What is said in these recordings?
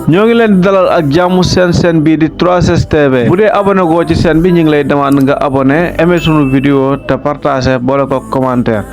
ñoo ngi leen di dalal ak jàmm seen bii di 3STV bu dee abonné goo ci chaîne bi ñu ngi lay demande nga abonné aimé sunu vidéo te partagé boole ko commentaire.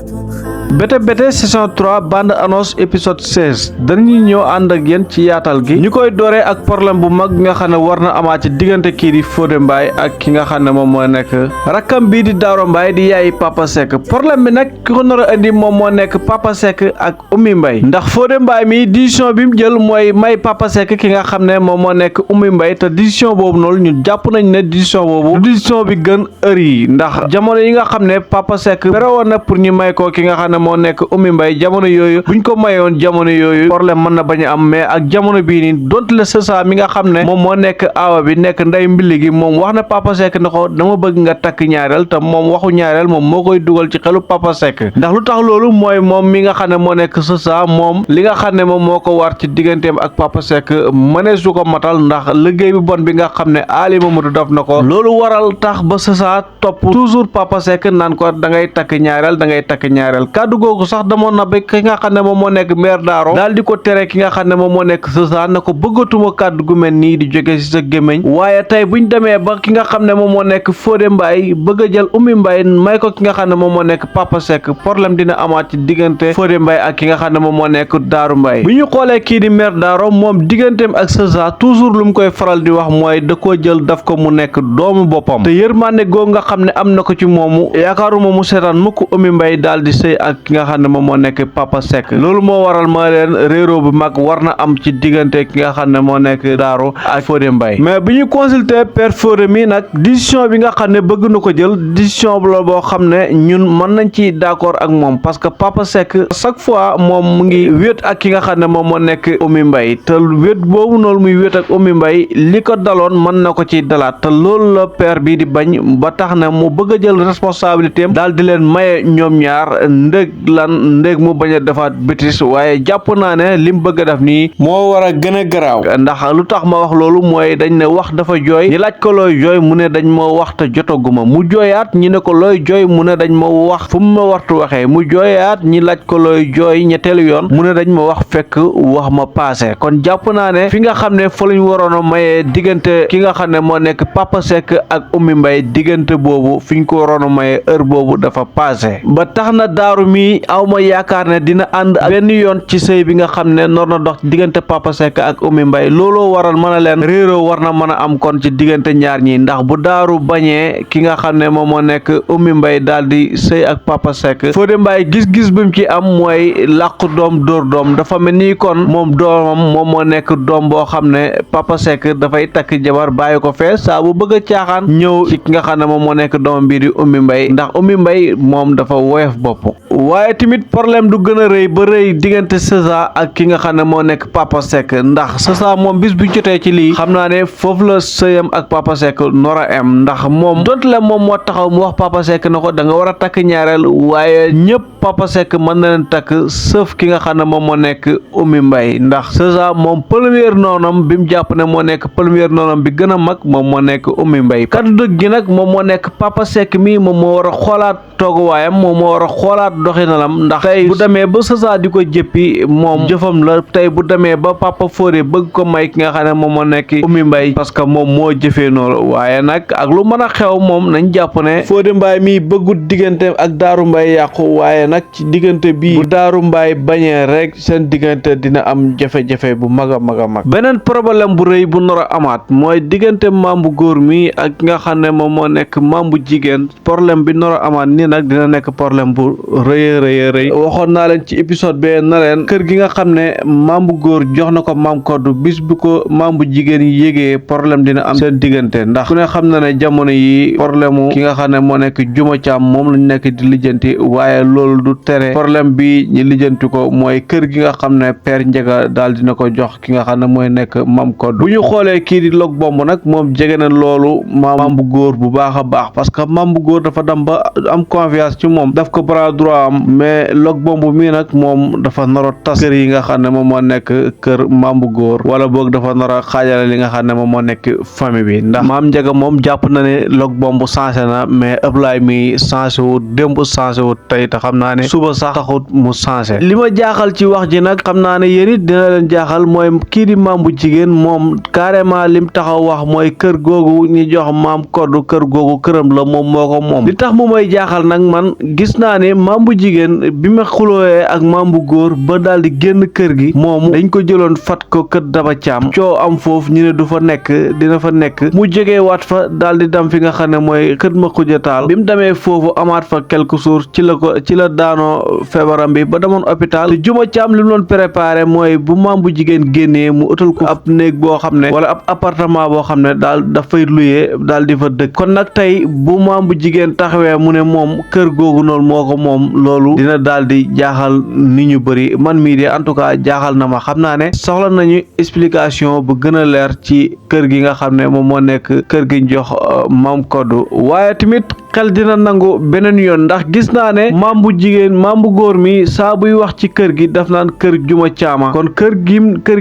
Bété saison 3 bande annonce épisode 16 dañuy ñëw ànd ak yéen ci yaatal gi ñu koy dooree ak problème bu mag nga xam ne war na amaat ci diggante kii di Fodé Mbaye ak ki nga xam ne moom moo nekk rakkam bii di Daaro Mbaye di yaayi Papa Seck problème bi nag ki ko nar a indi moom moo nekk Papa Seck ak Oumy Mbaye ndax Fodé Mbaye mi décision bi mu jël mooy may Papa Seck ki nga xam ne moom moo nekk Oumy Mbaye te décision boobu noonu ñun jàpp nañ ne décision boobu décision bi gën heure yi ndax jamono yi nga xam ne Papa Seck pere woon na pour ñu may ko ki nga xam ne moo nekk Oumy Mbaye jamono yooyu buñ ko mayoon jamono yooyu problème mën na bañ a am mais ak jamono bii nii donte le sesa mi nga xam ne moom moo nekk aawa bi nekk nday mbili gi moom wax na Papa Seck ne ko dama bëgg nga takk ñaareel te moom waxu ñaareel moom moo koy dugal ci xelu Papa Seck ndax lu tax loolu mooy moom mi nga xam ne moo nekk sesa moom li nga xam ne moom moo ko war ci digganteem ak Papa Seck mënee su ko matal ndax liggéey bi bon bi nga xam ne Ali Mamadou def na ko loolu waral tax ba sesa topp toujours Papa Seck naan ko da ngay takk ñaareel da ngay takk ñaareel kàddu googu sax damoon na ba ki nga xam ne moom moo nekk maire Daaro daal di ko tere ki nga xam ne moom moo nekk sesa na ko bëggatuma kàddu gu mel nii di jóge ci sa gémmiñ waaye tey buñ demee ba ki nga xam ne moom moo nekk Fodé Mbaye bëgg a jël Oumy Mbaye may ko ki nga xam ne moom moo nekk Papa Seck problème dina amaat ci diggante Fodé Mbaye ak ki nga xam ne moom moo nekk Daaro Mbaye bu ñu xoolee kii di maire Daaro moom digganteem ak sesa toujours lu mu koy faral di wax mooy da koo jël daf ko mu nekk doomu boppam te yërmande googu nga xam ne am na ko ci moomu yaakaaruma mu seetaan mukk Oumy Mbaye daal di sëy ak ki nga xam ne moom moo nekk Papa Seck loolu moo waral ma leen réeroo bu mag war na am ci diggante ki nga xam ne moo nekk Daaro ak Fodé Mbaye mais bi ñu consulté père Fodé mi nag décision bi nga xam ne bëgg na ko jël décision la boo xam ne ñun mën nañ ci d'accord ak moom parce que Papa Seck chaque fois moom mu ngi wéet ak ki nga xam ne moom moo nekk Oumy Mbaye te wéet boobu noonu muy wéet ak Oumy Mbaye li ko daloon mën na ko ci dalaat te loolu la père bii di bañ ba tax na mu bëgg a jël responsabilité am daal di leen maye ñoom ñaar ndég mu bañ a defaat bétis waaye jàpp naa ne lim bëgg a def nii moo war a gën a garaaw ndax lu tax ma wax loolu mooy dañ ne wax dafa jooy ñi laaj ko looy jooy mu ne dañ ma wax te jotaguma mu jooyaat ñi ne ko looy jooy mu ne dañ ma wax fu mu ma wartu waxee mu jooyaat ñi laaj ko looy jooy ñetteelu yoon mu ne dañ ma wax fekk wax ma passé kon jàpp naa ne fi nga xam ne fa lañ waroon a mayee diggante ki nga xam ne moo nekk Papa Seck ak Oumy Mbaye diggante boobu fi ñu ko waroon a mayee heure boobu dafa passé ba tax na Daaro mi awma yaakaar ne dina ànd ak benn yoon ci sëy bi nga xam ne nor na dox diggante Papa Seck ak Oumy Mbaye looloo waral mën a leen réeroo war na mën a am kon ci diggante ñaar ñi ndax bu Daaro bañee ki nga xam ne moom moo nekk Oumy Mbaye daal di sëy ak Papa Seck Fodé Mbaye gis-gis bi mu ci am mooy làqu doom dóor doom dafa mel ni kon moom doomam moom moo nekk doom boo xam ne Papa Seck dafay takk jabar bàyyi ko fee saa bu bëgg a caaxaan ñëw ci ki nga xam ne moom moo nekk doomam bii di Oumy Mbaye ndax Oumy Mbaye moom dafa woyof bopp waaye tamit problème du gën a rëy ba rëy diggante sesa ak ki nga xam ne moo nekk Papa Seck ndax sesa moom bis bu jotee ci lii xam naa ne foofu la sëyam ak Papa Seck nora am ndax moom donte la moom moo taxaw mu wax Papa Seck na ko da nga war a takk ñaareel waaye ñëpp Papa Seck mën na leen takk sëf ki nga xam ne moom moo nekk Oumy Mbaye ndax sesa moom première noonam bi mu jàpp ne moo nekk première noonam bi gën a mag moom moo nekk Oumy Mbaye kaddu dëgg gi nag moom moo nekk Papa Seck mi moom moo war a xoolaat tooguwaayam moom moo war a xoolaat doxinalam ndax tey bu demee ba sesa di ko jëppi moom jëfam la tey bu demee ba Papa Fodé bëgg ko may ki nga xam ne moom moo nekk Oumy Mbaye parce que moom moo jëfee noonu waaye nag ak lu mën a xew moom nañ jàpp ne Fodé Mbaye mii bëggut diggante ak Daaro Mbaye yàqu waaye nag ci diggante bii bu Daaro Mbaye bañee rek seen diggante dina am jafe-jafe bu mag a mag a mag beneen problème bu rëy bu nar a amaat mooy diggante maam bu góor mi ak ki nga xam ne moom moo nekk maam bu jigéen problème bi nar a amaat nii nag dina nekk problème bu rëy waxoon naa leen ci épisode bee na leen kër gi nga xam ne maam bu góor jox na ko maam koddu bis bu ko maam bu jigéen yi yégee problème dina am seen diggante ndax ku ne xam na ne jamono yi problème mu ki nga xam ne moo nekk Juma Caam moom lañ nekk di lijjanti waaye loolu du tere problème bi ñu lijjanti ko mooy kër gi nga xam ne Père Ndiaga daal dina ko jox ki nga xam ne mooy nekk maam koddu bu ñu xoolee kii di Log Bomb nag moom jege na loolu maam bu góor bu baax a baax parce que maam bu góor dafa dem ba am confiance ci moom daf ko bras droit Thiam mais Log Bomb mii nag moom dafa nar a tas kër yi nga xam ne moom moo nekk kër maam bu góor wala boog dafa nar a xaajale li nga xam ne moom moo nekk famille bi ndax maam Njaga moom jàpp na ne Log Bomb changé na mais Ablaye mi changé wut démb changé wut tey te xam naa ne suba sax taxut mu changé li ma jaaxal ci wax ji nag xam naa ne yéen it dina leen jaaxal mooy kii di maam bu jigéen moom carrément lim taxaw wax mooy kër googu ñi jox maam koddu kër googu këram la moom moo ko moom li tax mu may jaaxal nag man gis naa ne maam bu jigéen bi ma xulooyee ak maam bu góor ba daal di génn kër gi moomu dañ ko jëloon fat ko kër Daba Thiam coow am foofu ñu ne du fa nekk dina fa nekk mu jógee waat fa daal di dem fi nga xam ne mooy kër ma xujataal bi mu demee foofu amaat fa quelques jours ci la daanoo feebaram bi ba demoon hôpital te Juma Thiam li mu doon préparé mooy bu maam bu jigéen génnee mu utal ko ab néeg boo xam ne wala ab appartement boo xam ne daal dafay luyee daal di fa dëkk kon nag tey bu maam bu jigéen taxawee mu ne moom kër googu noonu moo ko moom loolu dina daal di jaaxal nit ñu bëri man mii de en tout cas jaaxal na ma xam naa ne soxla nañu explication bu gën a leer ci kër gi nga xam ne moom moo nekk kër gi jox maam koddu waaye tamit xel dina nangu beneen yoon ndax gis naa ne maam bu jigéen maam bu góor mi saa buy wax ci kër gi daf naan kër Juma Thiam kon kër gi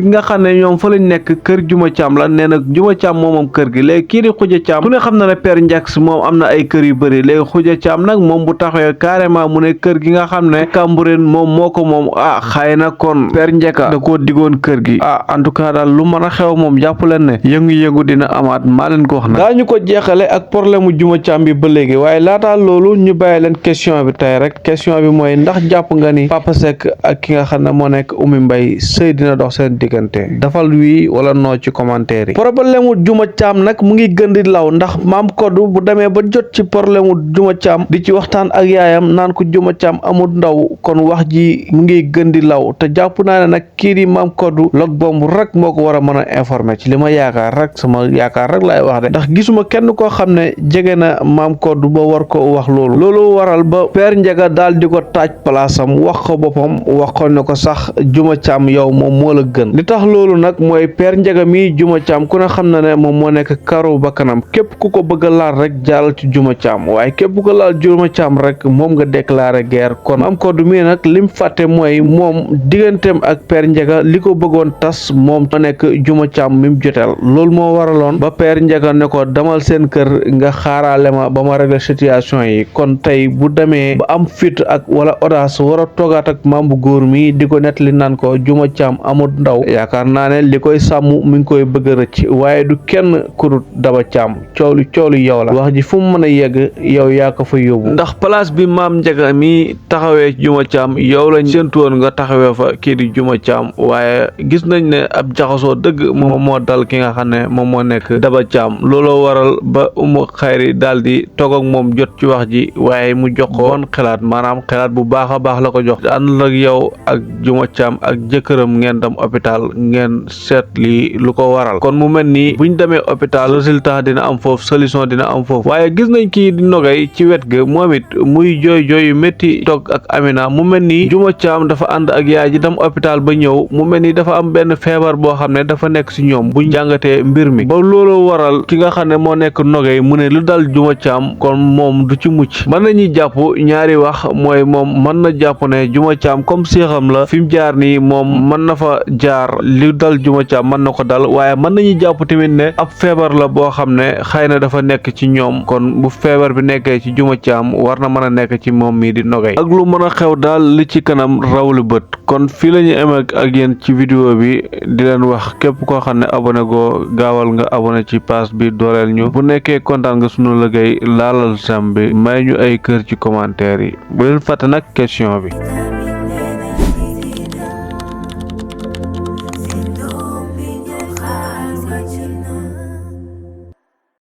nga xam ne ñoom fa lañ nekk kër Juma Thiam la nee na Juma Thiam moom kër gi léegi kii di Xuja Thiam ku ne xam na ne Père Ndiax moom am na ay kër yu bëri léegi Xuja Thiam nag moom bu taxawee carrément mu ne kër gi nga xam ne Cambérène moom moo ko moom xëy na kon Père Ndiaga da koo digoon kër gi en tout cas daal lu mën a xew moom jàpp leen ne yëngu-yëngu dina amaat maa leen ko wax nag daañu ko jeexale ak problème mu Juma Thiam bi ba léegi waaye laataa loolu ñu bàyyi leen question bi tey rek question bi mooy ndax jàpp nga ni Papa Seck ak ki nga xam ne moo nekk Oumy Mbaye sëy dina dox seen diggante dafal wii wala noo ci commentaire yi problème mu Juma Thiam nag mu ngi gën di law ndax maam koddu bu demee ba jot ci problème mu Juma Thiam di ci waxtaan ak yaayam naan ko Juma Thiam amul ndaw kon wax ji mu ngi gën di law te jàpp naa ne nag kii di maam koddu Log Bomb rek moo ko war a mën a informer ci li ma yaakaar rek sama yaakaar rek laay wax de ndax gisuma kenn koo xam ne jege na maam koddu ba war ko wax loolu waral ba Père Ndiaga daal di ko taaj palaasam wax ko boppam wax ko ne ko sax Juma Thiam yow moom moo la gën li tax loolu nag mooy Père Ndiaga mi Juma Thiam ku ne xam na ne moom moo nekk karaw ba kanam képp ku ko bëgg a laal rek jàll ci Juma Thiam waaye képp ku ko laal Juma Thiam rek moom nga déclaré guerre kon am ko du mii nag lim fàtte mooy moom digganteem ak Père Ndiaga li ko bëggoon tas moom moo nekk Juma Thiam mi mu joteel loolu moo waraloon ba Père Ndiaga ne ko demal seen kër nga xaaraale ma ba ma régler situation yi kon tey bu demee ba am fit ak wala audace war a toogaat ak maam bu góor mi di ko nettali naan ko Juma Thiam amul ndaw yaakaar naa ne li koy sàmm mi ngi koy bëgg a rëcc waaye du kenn kurut Daba Thiam coolu yow la wax ji fu mu mën a yegg yow yaa ko fa yóbbu ndax place bi maam Ndiaga mi taxawee Juma Thiam yow lañ séentu woon nga taxawee fa kii di Juma Thiam waaye gis nañ ne ab jaxasoo dëgg moom moo dal ki nga xam ne moom moo nekk Daba Thiam looloo waral ba Umu Xayri daal di toog ak moom jot ci wax ji waaye mu jox ko woon xalaat maanaam xalaat bu baax a baax la ko jox ànd ak yow ak Juma Thiam ak jëkkëram ngeen dem hôpital ngeen seet lii lu ko waral kon mu mel nii buñ demee hôpital résultat dina am foofu solution dina am foofu waaye gis nañ kii di Nogay ci wet ga moom it muy jooy yu métti toog ak Amina mu mel nii Juma Thiam dafa ànd ak yaay ji dem hôpital ba ñëw mu mel nii dafa am benn feebar boo xam ne dafa nekk si ñoom buñ jàngatee mbir mi ba loolu waral ki nga xam ne moo nekk Nogay mu ne lu dal Juma Thiam kon moom du ci mucc mën nañuy jàpp ñaari wax mooy moom mën na jàpp ne Juma Thiam comme seexam la fi mu jaar nii moom mën na fa jaar li dal Juma Thiam mën na ko dal waaye mën nañuy jàpp tamit ne ab feebar la boo xam ne xëy na dafa nekk ci ñoom kon bu feebar bi nekkee ci Juma Thiam war na mën a nekk ci moom mii di Nogay ak lu mën a xew daal li ci kanam rawlu bët kon fii la ñuy amee ak yéen ci vidéo bi di leen wax képp koo xam ne abonné goo gaawal nga abonné ci page bi dooleel ñu bu nekkee kontaan nga sunu liggéey laalal sam bi may ñu ay kër ci commentaire yi bu leen fàtte nag question bi